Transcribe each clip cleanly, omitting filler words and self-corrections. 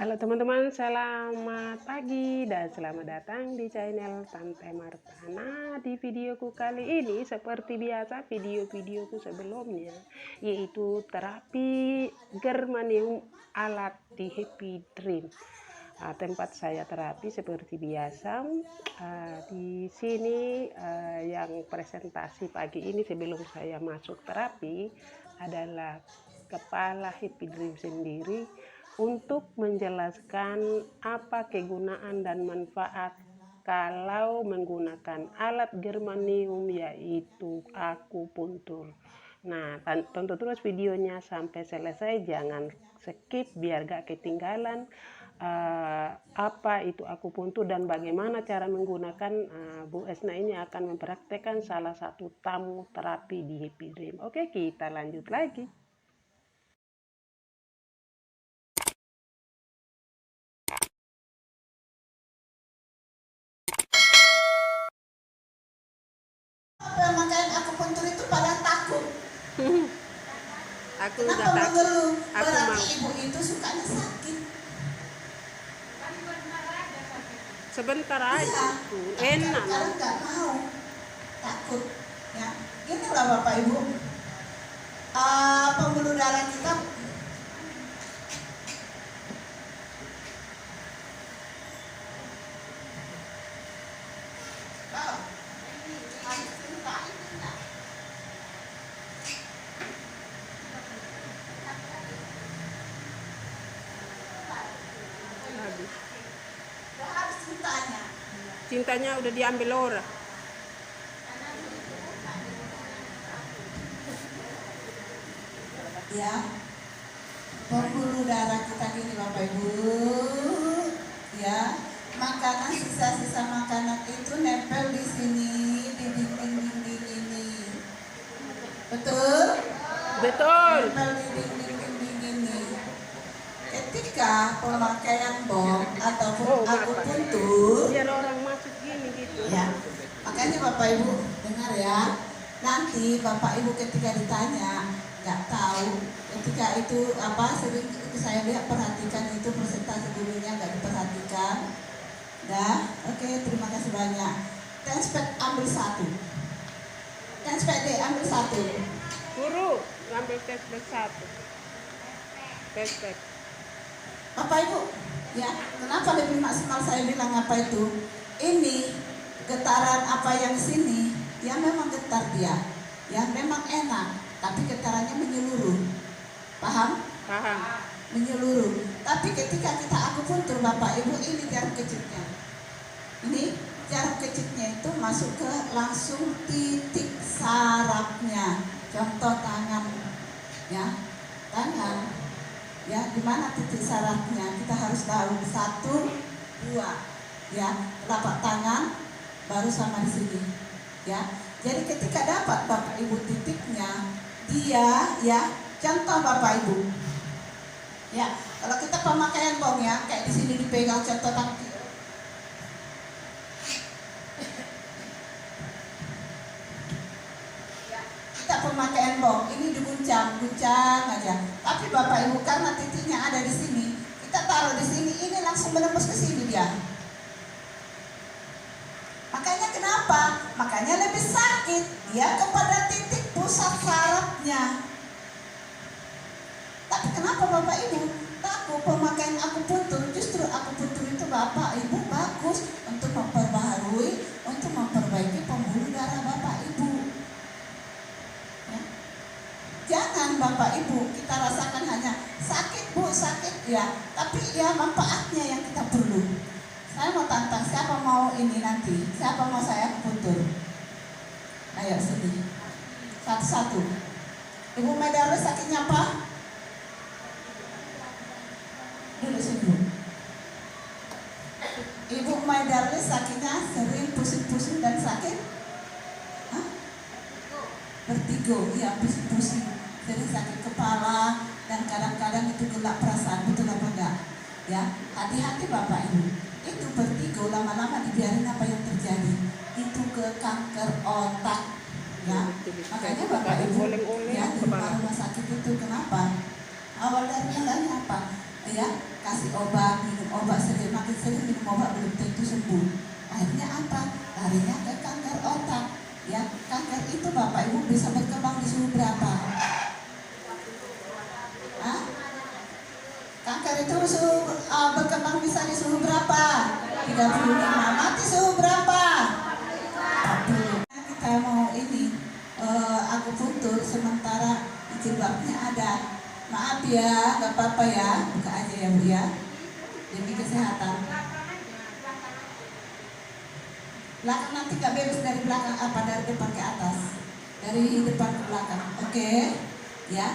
Halo teman-teman, selamat pagi dan selamat datang di channel Tante Marta. Nah, di videoku kali ini seperti biasa video-videoku sebelumnya, yaitu terapi germanium alat di Happy Dream. Tempat saya terapi seperti biasa. Di sini yang presentasi pagi ini sebelum saya masuk terapi adalah kepala Happy Dream sendiri untuk menjelaskan apa kegunaan dan manfaat kalau menggunakan alat germanium, yaitu akupuntur. Nah, tonton terus videonya sampai selesai, jangan skip biar gak ketinggalan apa itu akupuntur dan bagaimana cara menggunakan. Bu Esna ini akan mempraktekkan salah satu tamu terapi di Happy Dream. Oke, kita lanjut lagi. Pemakaian akupuntur itu pada takut. Aku Kenapa udah takut. mengeluh? Aku Berarti mau. ibu itu sukanya sakit. Sebentar Iya, aja. Enak kadang loh. nggak mau, takut. Ya, inilah bapak ibu. Pembuluh darah kita Habis. harus cintanya. Cintanya udah diambil orang. Ya, pembuluh darah kita gini bapak ibu. Ya, makanan sisa-sisa makanan itu nempel di sini di dinding-dinding ini. Betul? Betul. Nempel di dinding-dinding ini. Ketika pemakaian bom ataupun akupuntur, Biar orang masuk gini gitu. ya, makanya bapak ibu dengar ya. Nanti bapak ibu ketika ditanya nggak tahu, ketika itu apa, sering itu saya lihat perhatikan itu persentase gurunya nggak diperhatikan. Dah, oke, terima kasih banyak. Tenspek ambil satu. Tenspek D ambil satu. Guru, ambil tes satu. Tes. Bapak ibu, ya, kenapa lebih maksimal saya bilang apa itu? Ini getaran apa yang sini, ya memang getar dia, ya memang enak, tapi getarannya menyeluruh. Paham? Paham. Menyeluruh. Tapi ketika kita akupuntur bapak ibu, ini jarum kecilnya. Ini jarum kecilnya itu masuk ke langsung titik sarafnya. Contoh tangan, ya, tangan. Ya, di mana titik sarafnya kita harus tahu. 1, 2, ya, telapak tangan baru sama di sini, ya. Jadi ketika dapat bapak ibu titiknya, dia, ya, contoh bapak ibu, ya, kalau kita pemakaian bong, ya, kayak di sini dipegang contoh tangan. Pemakaian bom ini diguncang aja. Tapi bapak ibu karena titiknya ada di sini, kita taruh di sini, ini langsung menembus ke sini dia. Makanya kenapa? Makanya lebih sakit ya kepada titik pusat sarafnya. Tapi kenapa bapak ibu takut pemakaian akupuntur? Justru akupuntur itu bapak ibu bagus untuk memperbaharui, untuk memperbaiki pembuluh darah bapak ibu. Jangan bapak ibu kita rasakan hanya sakit bu, sakit ya, tapi ya manfaatnya yang kita perlu. Saya mau tantang, siapa mau ini nanti, siapa mau saya akupuntur? Ayo sini, satu-satu. Ibu Medarus sakitnya apa? Duduk sini bu. Ibu Medarus sakitnya sering pusing-pusing dan sakit? Hah? Vertigo, ya, pusing-pusing, sering sakit kepala, dan kadang-kadang itu gelap perasaan, betul apa enggak? Ya, hati-hati bapak ibu, itu vertigo lama-lama dibiarin apa yang terjadi, itu ke kanker otak, ya. Makanya bapak ibu, ya, di rumah sakit itu kenapa? Awal dari mulanya apa? ya kasih obat, minum obat, makin sering minum obat belum tentu sembuh. Akhirnya apa? Larinya ke kanker otak. Ya, kanker itu Bapak Ibu bisa berkembang di suhu berapa? Hah? Kanker itu berkembang bisa di suhu berapa? 35. Mati suhu berapa? 40. Kita mau ini akupuntur sementara jilbabnya ada. Maaf ya, nggak apa-apa ya, buka aja ya Bu ya, demi kesehatan. Belakang nanti nggak bebas dari belakang apa, dari depan ke atas, dari depan ke belakang, oke? Ya.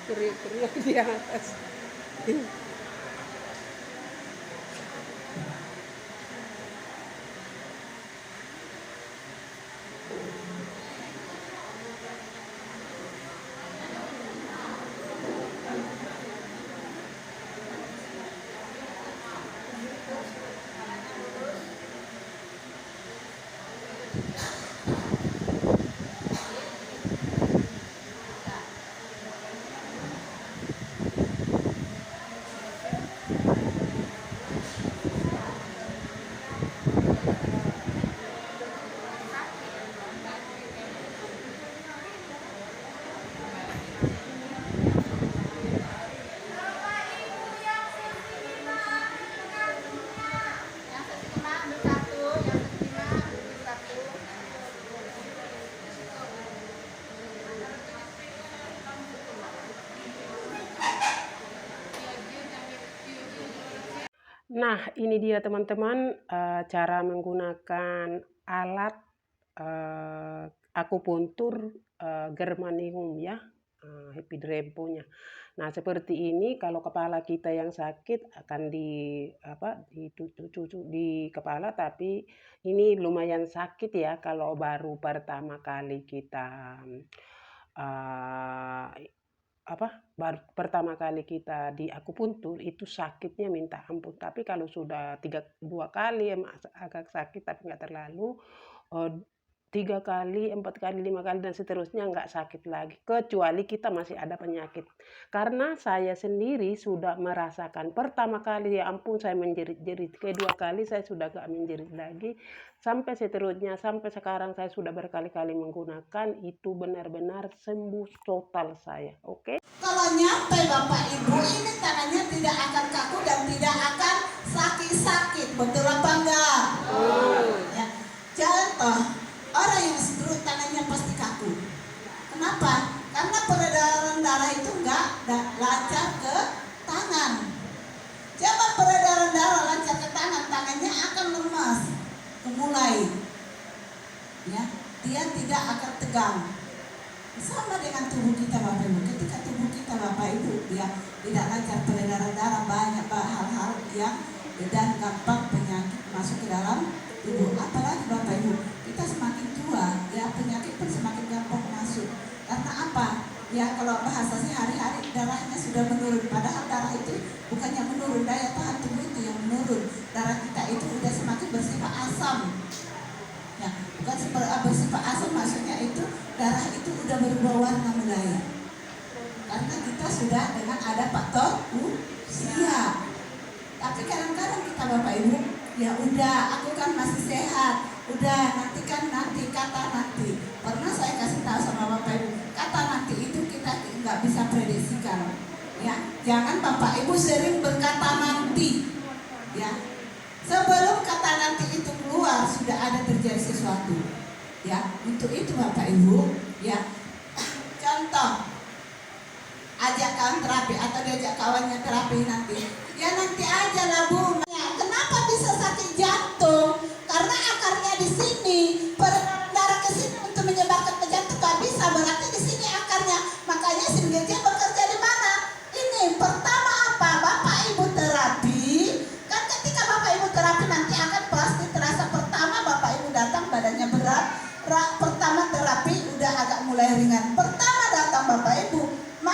Teriak-teriak di atas. Nah, ini dia teman-teman cara menggunakan alat akupuntur germanium ya, epidrape-nya. Nah, seperti ini kalau kepala kita yang sakit akan ditucu di kepala, tapi ini lumayan sakit ya kalau baru pertama kali kita pertama kali kita di akupuntur itu sakitnya minta ampun. Tapi kalau sudah 2 kali agak sakit tapi nggak terlalu, 3 kali, 4 kali, 5 kali dan seterusnya nggak sakit lagi, kecuali kita masih ada penyakit. Karena saya sendiri sudah merasakan pertama kali ya ampun saya menjerit-jerit, kedua kali saya sudah nggak menjerit lagi, sampai seterusnya, sampai sekarang saya sudah berkali-kali menggunakan, itu benar-benar sembuh total saya, oke? Kalau nyampe Bapak Ibu, ini tangannya tidak akan kaku dan tidak akan sakit-sakit, betul apa enggak? Ya. Contoh, orang yang stroke tangannya pasti kaku. Kenapa? Karena peredaran darah itu enggak lancar ke tangan. Coba peredaran darah lancar ke tangan, tangannya akan lemas, memulai. Ya, dia tidak akan tegang. Sama dengan tubuh kita Bapak Ibu, ketika tubuh kita Bapak Ibu ya tidak lancar peredaran darah, banyak hal-hal yang dan gampang penyakit masuk ke dalam tubuh. Apalagi Bapak Ibu, kita semakin tua ya penyakit pun semakin gampang masuk. Karena apa? Ya kalau bahasa sehari-hari darahnya sudah menurun, padahal darah itu bukannya menurun, daya tahan tubuh itu yang menurun. Darah kita itu sudah semakin bersifat asam. Ya, bukan bersifat asam, maksudnya itu darah itu udah berubah warna mulai. Karena kita sudah dengan ada faktor usia. Tapi kadang-kadang kita Bapak Ibu, ya udah aku kan masih sehat, udah nanti kata nanti. Pernah saya kasih tahu sama Bapak Ibu, kata nanti itu kita nggak bisa prediksikan. Ya, jangan Bapak Ibu sering berkata nanti. Ya, sebelum kata nanti itu keluar sudah ada terjadi sesuatu. Ya, untuk itu Bapak Ibu, ya. Contoh, ajak kawan terapi atau diajak kawannya terapi nanti. Ya nanti aja lah Bu. Ya, kenapa bisa sakit jantung? Karena akarnya di sini.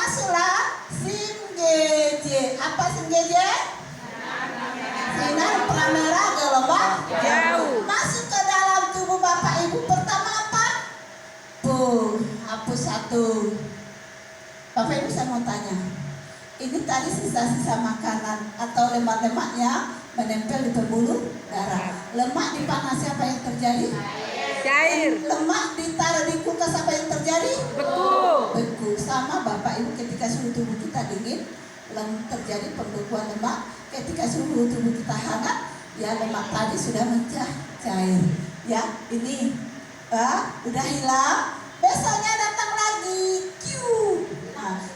masuklah sim GJ. Apa sim GJ? Sinar pramera gelombang Jauh. masuk ke dalam tubuh Bapak Ibu. Pertama apa? Hapus satu. Bapak Ibu saya mau tanya, ini tadi sisa-sisa makanan atau lemak-lemaknya menempel di pembuluh darah. Lemak dipanasi apa yang terjadi? Cair. Lemak ditaruh di kulkas apa yang terjadi? Beku. Beku. Sama Bapak Ibu, ketika suhu tubuh kita dingin, terjadi pembekuan lemak. Ketika suhu tubuh kita hangat, ya lemak tadi sudah mencair. Ya, ini udah hilang. Besoknya datang lagi,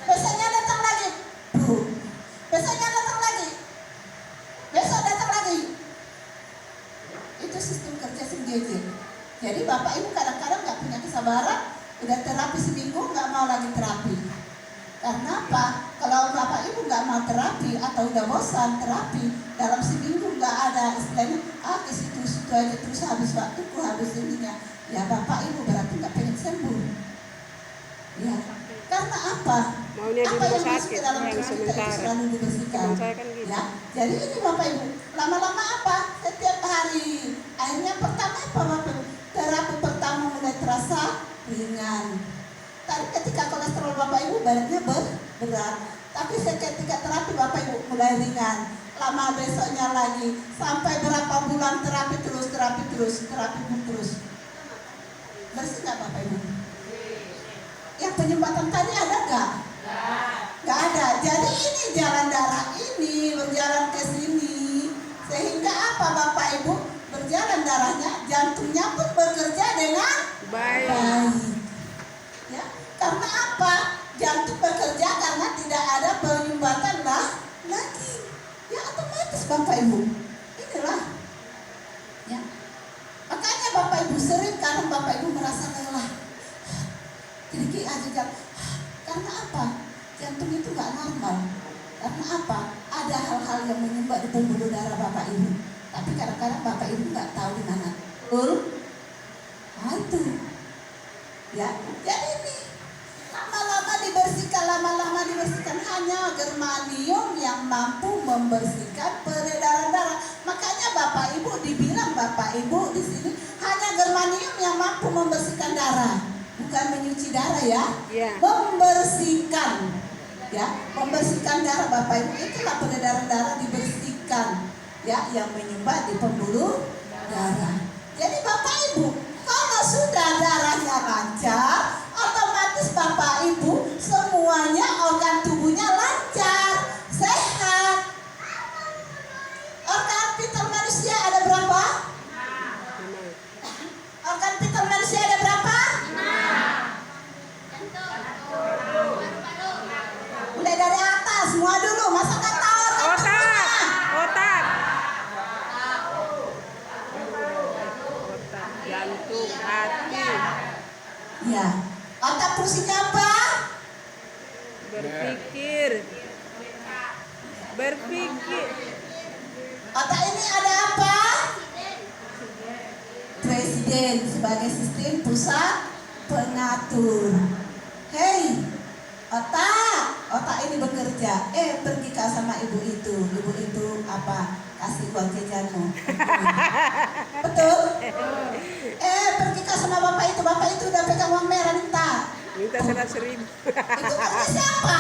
besoknya datang lagi, besoknya datang lagi, besok datang lagi. Itu sistem kerja SIM-GJ. Jadi Bapak Ibu kadang-kadang nggak punya kesabaran, udah terapi seminggu nggak mau lagi terapi. Karena apa? Kalau Bapak Ibu nggak mau terapi atau udah bosan terapi, dalam seminggu nggak ada istilahnya, ke situ aja terus habis waktuku, habis ininya. Ya Bapak Ibu berarti nggak pengen sembuh. Ya, karena apa? Maunya di Apa rumah yang masuk sakit ke dalam yang tubuh kita itu sementara. selalu dibersihkan. Teman saya kan gitu. Ya, jadi ini Bapak Ibu, lama-lama apa? Setiap hari. Akhirnya pertama apa Bapak Ibu? Terapi pertama mulai terasa ringan. Tadi ketika kolesterol Bapak Ibu badannya berat, tapi ketika terapi Bapak Ibu mulai ringan. Lama besoknya lagi, sampai berapa bulan terapi terus. Bersih nggak Bapak Ibu? Yang penyumbatan tadi ada nggak? Nggak ada. Jadi ini jalan darah ini berjalan ke sini, sehingga apa Bapak Ibu? Berjalan darahnya, jantungnya pun bekerja dengan baik. Ya, karena apa? Jantung bekerja karena tidak ada penyumbatan lagi. Ya otomatis Bapak Ibu. Inilah. Ya. Makanya Bapak Ibu sering kadang Bapak Ibu merasa lelah. Jadi aja karena apa? Jantung itu nggak normal. Karena apa? Ada hal-hal yang menyumbat di pembuluh darah Bapak Ibu. Tapi kadang-kadang Bapak Ibu nggak tahu di mana. Betul? Nah itu. Ya, jadi ini lama-lama dibersihkan hanya germanium yang mampu membersihkan peredaran darah. Makanya Bapak Ibu dibilang Bapak Ibu di sini hanya germanium yang mampu membersihkan darah, bukan menyuci darah ya. Membersihkan. Ya, membersihkan darah Bapak Ibu, itulah peredaran darah dibersihkan. Ya, yang menyumbat di pembuluh darah. Jadi Bapak Ibu, kalau sudah darahnya lancar, otomatis Bapak Ibu semuanya organ tubuhnya lancar, sehat. Organ vital manusia ada berapa? Organ vital manusia ada berapa? Mulai dari atas, semua dulu. Masa nggak tahu organ tubuhnya? Otak, jantung, hati. Ya, otak fungsinya apa? Berpikir. Otak ini ada apa? Presiden sebagai sistem pusat pengatur. Hei, otak ini bekerja. Pergi kau sama ibu itu apa? Kasih uang jajanmu. Betul? Pergi kau sama bapak itu udah pegang uang merah minta 100.000. Itu kerja siapa?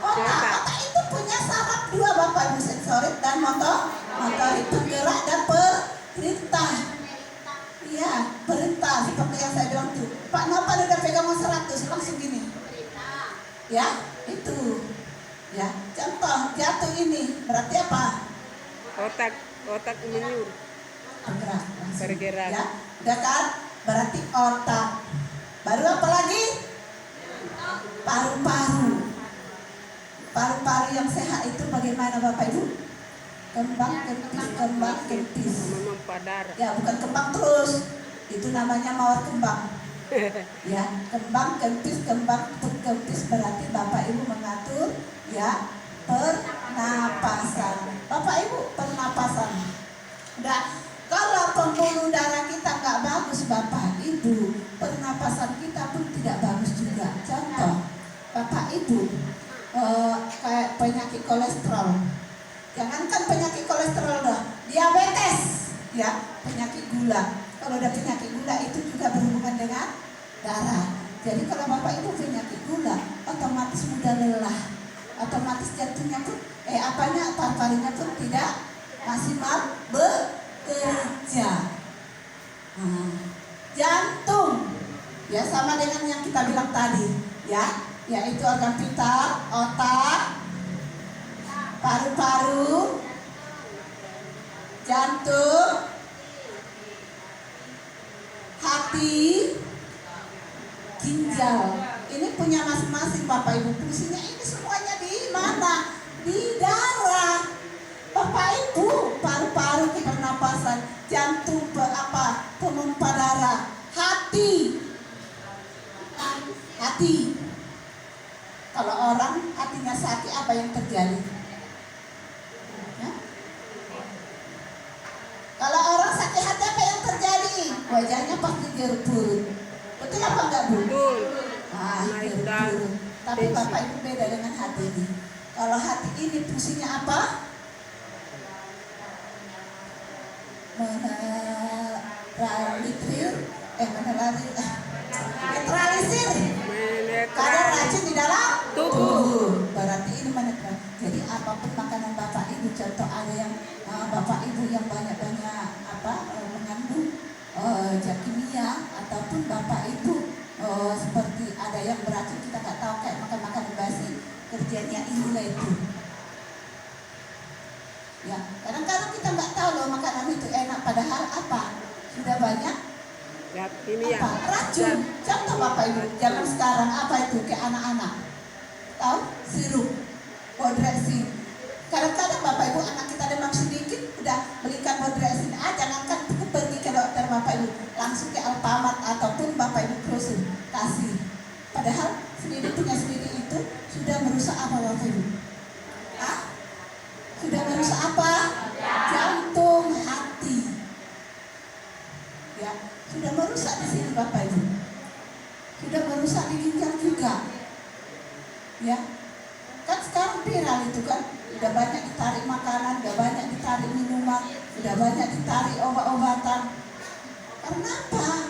Otak itu punya saraf dua Bapak Ibu, sensorik dan motorik, penggerak dan perintah. Iya, perintah seperti yang saya bilang tuh. Pak Nopan udah pegang uang 100 langsung gini. Ya, itu. Ya, contoh jatuh ini berarti apa? Otak menyuruh. Bergerak. Ya, udah kan? Berarti otak. Baru apa lagi? Paru-paru. Paru-paru yang sehat itu bagaimana Bapak Ibu? Kembang kempis. Memompa darah. Ya, bukan kembang terus. Itu namanya mawar kembang. Ya, kembang kempis berarti Bapak Ibu mengatur ya pernapasan. Bapak Ibu pernapasan. Udah, kalau pembuluh darah kita nggak bagus Bapak Ibu, pernapasan kita pun tidak bagus juga. Contoh, Bapak Ibu kayak penyakit kolesterol. Jangankan penyakit kolesterol dah, diabetes, ya, penyakit gula. Kalau ada penyakit gula itu juga berhubungan dengan darah. Jadi kalau Bapak Ibu penyakit gula, otomatis mudah lelah, otomatis jantungnya pun, paru-parunya pun tidak maksimal bekerja. Jantung, ya sama dengan yang kita bilang tadi, ya, yaitu organ vital, otak, paru-paru, jantung, hati, ginjal. Ini punya masing-masing Bapak Ibu. Fungsinya ini semuanya di mana? Di darah. Bapak Ibu, paru-paru pernapasan, jantung pemompa darah, hati. Kalau orang hatinya sakit, apa yang terjadi? Ya? Kalau orang sakit hati, apa yang terjadi? Wajahnya pasti gerut-gerut. Betul apa enggak, Bu? Betul. Gerut-gerut. Tapi Bapak Ibu beda dengan hati ini. Kalau hati ini fungsinya apa? Netralisir kadar racun di dalam tubuh. Berarti ini menekan. Jadi apapun makanan Bapak Ibu, contoh ada yang Bapak Ibu yang banyak-banyak mengandung zat kimia, ataupun Bapak Ibu seperti ada yang beracun, kita nggak tahu, kayak makan makanan basi, kerjanya inilah itu. Ya, kadang-kadang kita nggak tahu loh makanan itu enak, padahal apa? Sudah banyak racun. Contoh Bapak Ibu, zaman sekarang apa itu ke anak-anak? Tahu? Sirup, bodresin. Kadang-kadang Bapak Ibu, anak kita demam sedikit udah belikan bodresin. Jangankan pergi ke dokter Bapak Ibu, langsung ke Alfamart ataupun Bapak Ibu Krosin kasih. Padahal sendiri punya sendiri itu sudah merusak apa Bapak Ibu? Sudah merusak apa? Jantung, hati. Ya, sudah merusak di sini Bapak Ibu. Sudah merusak di ginjal juga. Ya. Kan sekarang viral itu kan, udah banyak ditarik makanan, udah banyak ditarik minuman, udah banyak ditarik obat-obatan. Karena apa?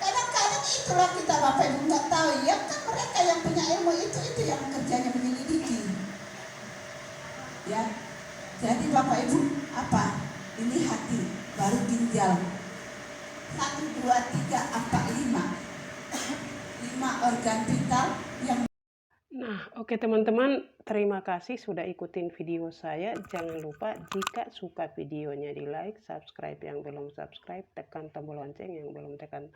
Kadang-kadang itulah kita Bapak Ibu nggak tahu, ya kan mereka yang punya ilmu itu yang kerjanya menyelidiki. Ya, jadi Bapak Ibu ini hati, baru ginjal. 1, 2, 3, 4, 5 organ vital yang. Nah, oke teman-teman, terima kasih sudah ikutin video saya. Jangan lupa jika suka videonya di like, subscribe yang belum subscribe, tekan tombol lonceng yang belum tekan,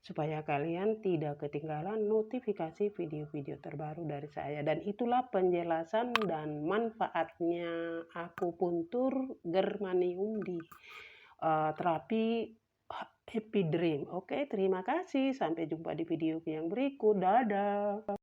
supaya kalian tidak ketinggalan notifikasi video-video terbaru dari saya. Dan itulah penjelasan dan manfaatnya akupuntur germanium di terapi Happy Dream. Oke, terima kasih. Sampai jumpa di video yang berikut. Dadah.